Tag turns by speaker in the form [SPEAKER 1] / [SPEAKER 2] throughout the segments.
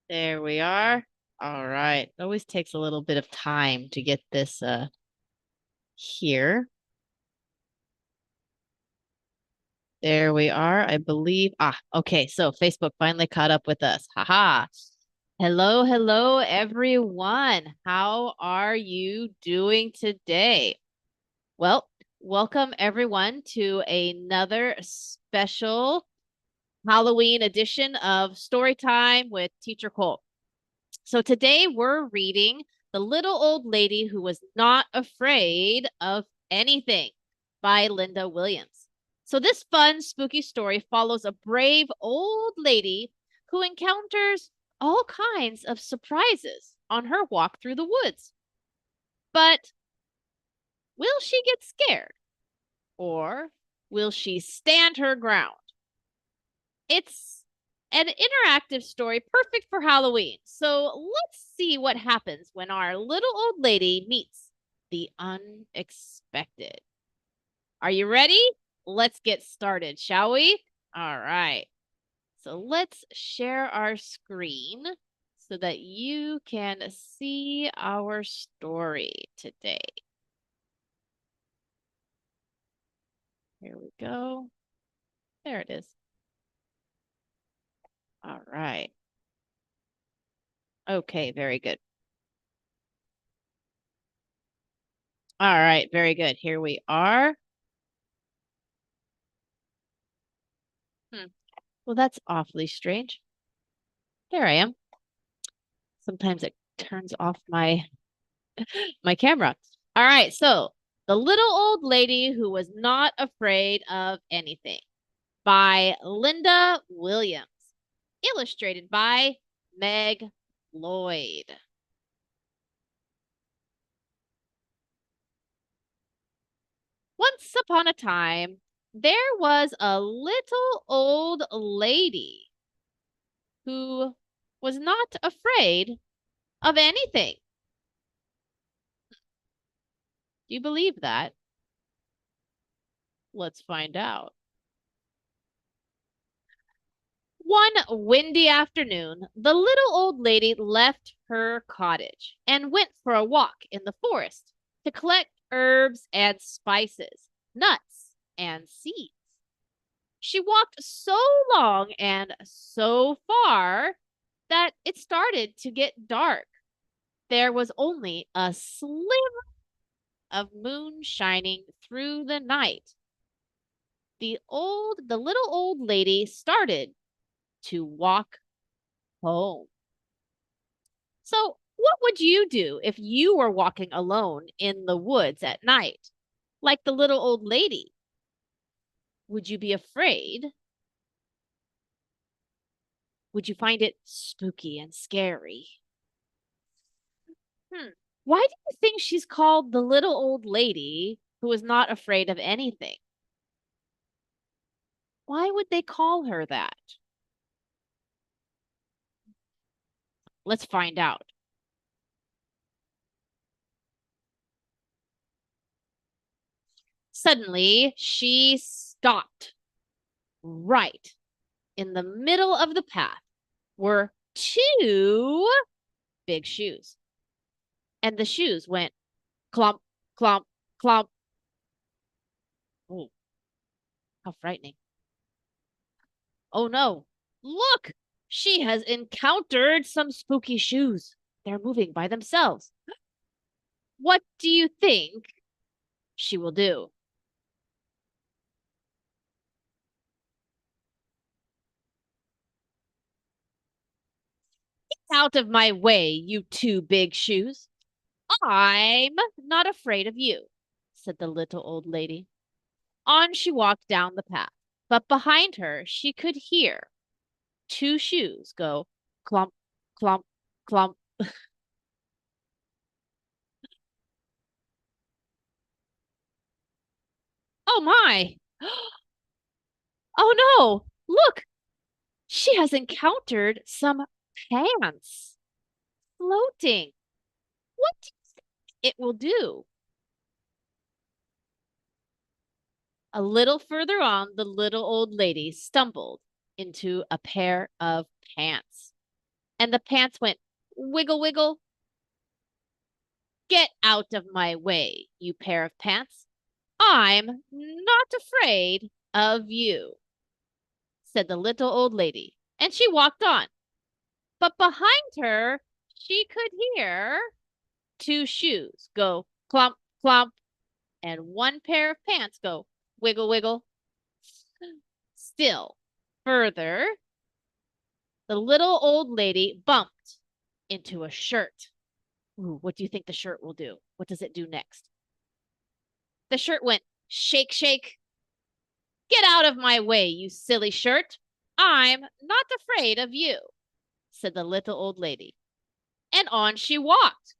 [SPEAKER 1] There we are. All right. It always takes a little bit of time to get this here. There we are, I believe. Okay. So Facebook finally caught up with us. Haha. Hello, hello, everyone. How are you doing today? Well, welcome everyone to another special Halloween edition of Storytime with Teacher Cole. So today we're reading The Little Old Lady Who Was Not Afraid of Anything by Linda Williams. So this fun, spooky story follows a brave old lady who encounters all kinds of surprises on her walk through the woods. But will she get scared? Or will she stand her ground? It's an interactive story perfect for Halloween. So let's see what happens when our little old lady meets the unexpected. Are you ready? Let's get started, shall we? All right. So let's share our screen so that you can see our story today. Here we go. There it is. All right. Okay, very good. All right, very good. Here we are. Hmm. Well, that's awfully strange. There I am. Sometimes it turns off my camera. All right, so The Little Old Lady Who Was Not Afraid of Anything by Linda Williams, illustrated by Meg Lloyd. Once upon a time, there was a little old lady who was not afraid of anything. Do you believe that? Let's find out. One windy afternoon, the little old lady left her cottage and went for a walk in the forest to collect herbs and spices, nuts and seeds. She walked so long and so far that it started to get dark. There was only a sliver of moon shining through the night. The little old lady started to walk home. So, what would you do if you were walking alone in the woods at night, like the little old lady? Would you be afraid? Would you find it spooky and scary? Hmm. Why do you think she's called the little old lady who is not afraid of anything? Why would they call her that? Let's find out. Suddenly, she stopped right in the middle of the path were two big shoes. And the shoes went clomp, clomp, clomp. Oh, how frightening. Oh no, look! She has encountered some spooky shoes. They're moving by themselves. What do you think she will do? Out of my way, you two big shoes. I'm not afraid of you, said the little old lady. On she walked down the path, but behind her she could hear two shoes go clump, clump, clump. Oh my! Oh no! Look! She has encountered some pants floating. What do you think it will do? A little further on, the little old lady stumbled into a pair of pants. And the pants went wiggle, wiggle. Get out of my way, you pair of pants. I'm not afraid of you, said the little old lady, and she walked on. But behind her, she could hear two shoes go clump, clump, and one pair of pants go wiggle, wiggle. Still further, the little old lady bumped into a shirt. Ooh, what do you think the shirt will do? What does it do next? The shirt went shake, shake. Get out of my way, you silly shirt. I'm not afraid of you, said the little old lady. And on she walked,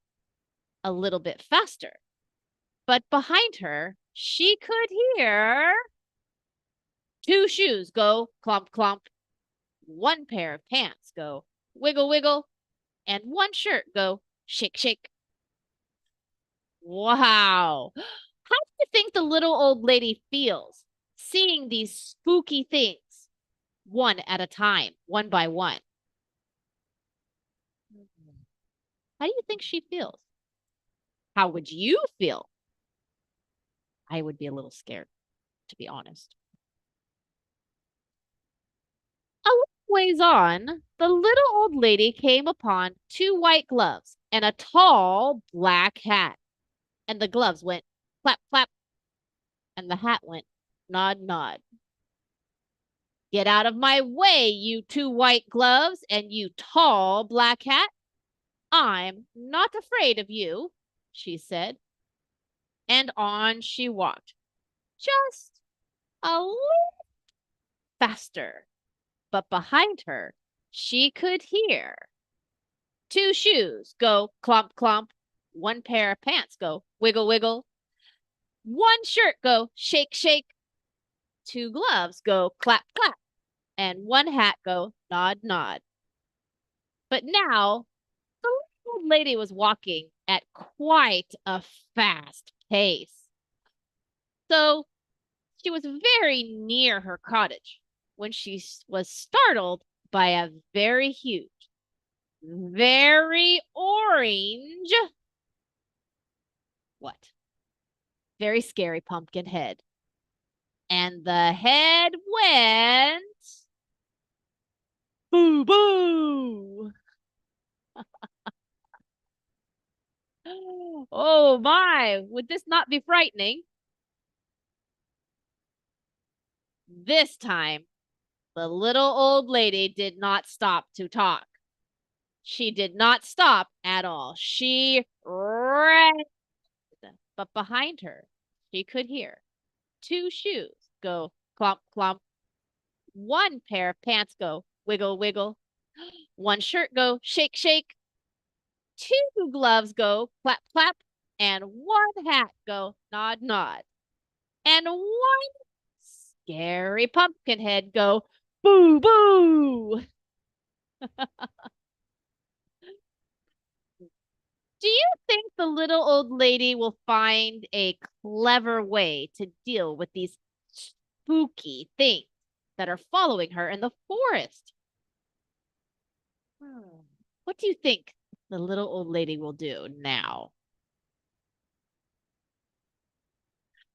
[SPEAKER 1] a little bit faster. But behind her, she could hear two shoes go clump, clump, one pair of pants go wiggle, wiggle, and one shirt go shake, shake. Wow. How do you think the little old lady feels seeing these spooky things one at a time, one by one? How do you think she feels? How would you feel? I would be a little scared, to be honest. A little ways on, the little old lady came upon two white gloves and a tall black hat. And the gloves went clap, clap, and the hat went nod, nod. Get out of my way, you two white gloves and you tall black hat. I'm not afraid of you, she said. And on she walked, just a little faster. But behind her, she could hear two shoes go clomp, clomp, one pair of pants go wiggle, wiggle, one shirt go shake, shake, two gloves go clap, clap, and one hat go nod, nod. But now the old lady was walking at quite a fast pace. So she was very near her cottage when she was startled by a very huge, very orange, what? Very scary pumpkin head. And the head went boo boo. Oh my, would this not be frightening? This time, the little old lady did not stop to talk. She did not stop at all. She ran, but behind her, she could hear two shoes go clomp, clomp, one pair of pants go wiggle, wiggle, one shirt go shake, shake, two gloves go clap, clap, and one hat go nod, nod, and one scary pumpkin head go boo, boo. Do you think the little old lady will find a clever way to deal with these spooky things that are following her in the forest? What do you think the little old lady will do now?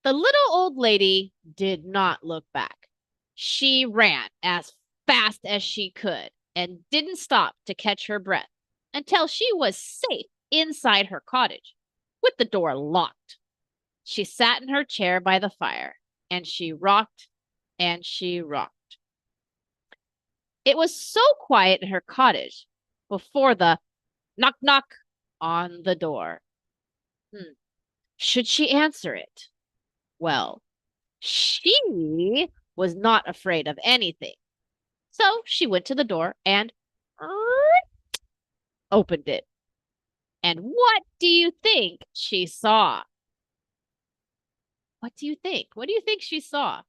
[SPEAKER 1] The little old lady did not look back. She ran as fast as she could and didn't stop to catch her breath until she was safe inside her cottage with the door locked. She sat in her chair by the fire and she rocked and she rocked. It was so quiet in her cottage before the knock, knock on the door. Should she answer it? Well, she was not afraid of anything. So she went to the door and opened it. And what do you think she saw? What do you think? What do you think she saw?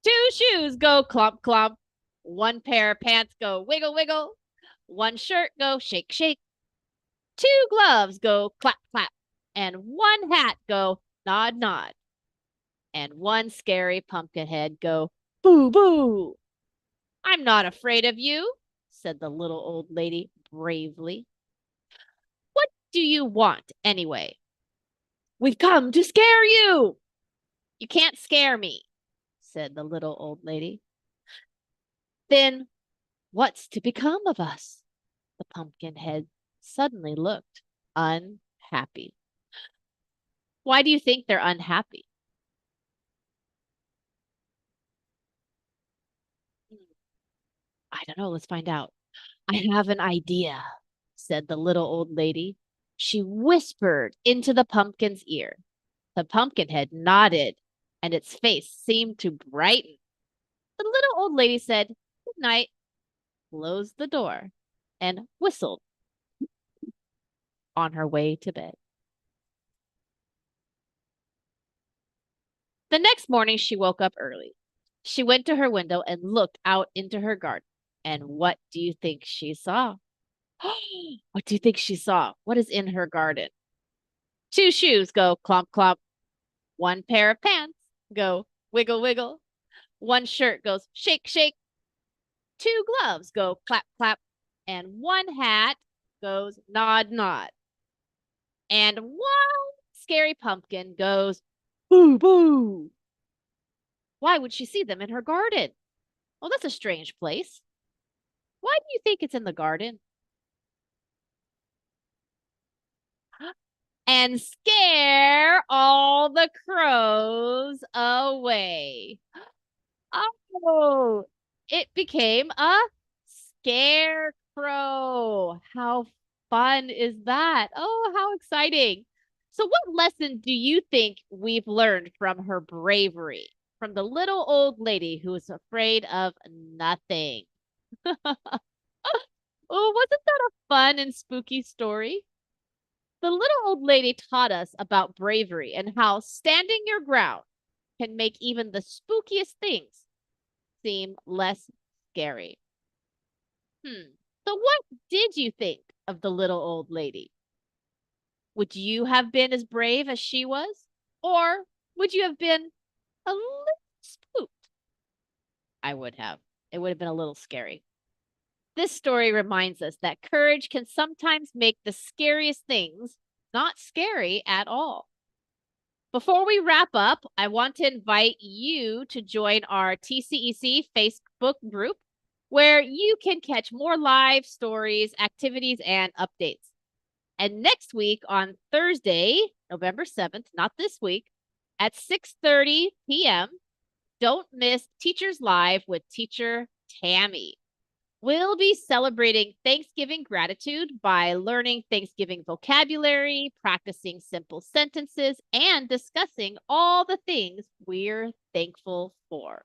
[SPEAKER 1] Two shoes go clump, clump. One pair of pants go wiggle, wiggle. One shirt go shake, shake. Two gloves go clap, clap. And one hat go nod, nod. And one scary pumpkin head go boo, boo. I'm not afraid of you, said the little old lady bravely. What do you want, anyway? We've come to scare you. You can't scare me, said the little old lady. Then what's to become of us? The pumpkin head suddenly looked unhappy. Why do you think they're unhappy? I don't know. Let's find out. I have an idea, said the little old lady. She whispered into the pumpkin's ear. The pumpkin head nodded, and its face seemed to brighten. The little old lady said, "Good night," closed the door, and whistled on her way to bed. The next morning, she woke up early. She went to her window and looked out into her garden. And what do you think she saw? What do you think she saw? What is in her garden? Two shoes go clomp clomp. One pair of pants go wiggle wiggle. One shirt goes shake shake. Two gloves go clap clap. And one hat goes nod nod. And one scary pumpkin goes boo boo. Why would she see them in her garden? Well, that's a strange place. Why do you think it's in the garden? And scare all the crows away. Oh, it became a scarecrow. How fun is that? Oh, how exciting. So, what lesson do you think we've learned from her bravery? From the little old lady who was afraid of nothing. Oh, wasn't that a fun and spooky story? The little old lady taught us about bravery and how standing your ground can make even the spookiest things seem less scary. So, what did you think of the little old lady? Would you have been as brave as she was? Or would you have been a little spooked? I would have. It would have been a little scary. This story reminds us that courage can sometimes make the scariest things not scary at all. Before we wrap up, I want to invite you to join our TCEC Facebook group where you can catch more live stories, activities, and updates. And next week on Thursday, November 7th, not this week, at 6:30 p.m., don't miss Teachers Live with Teacher Tammy. We'll be celebrating Thanksgiving gratitude by learning Thanksgiving vocabulary, practicing simple sentences, and discussing all the things we're thankful for.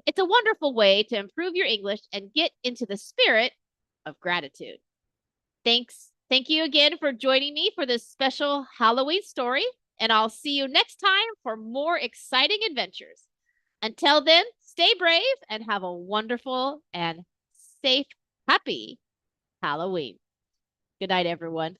[SPEAKER 1] It's a wonderful way to improve your English and get into the spirit of gratitude. Thank you again for joining me for this special Halloween story, and I'll see you next time for more exciting adventures. Until then, stay brave and have a wonderful and safe, happy Halloween. Good night, everyone.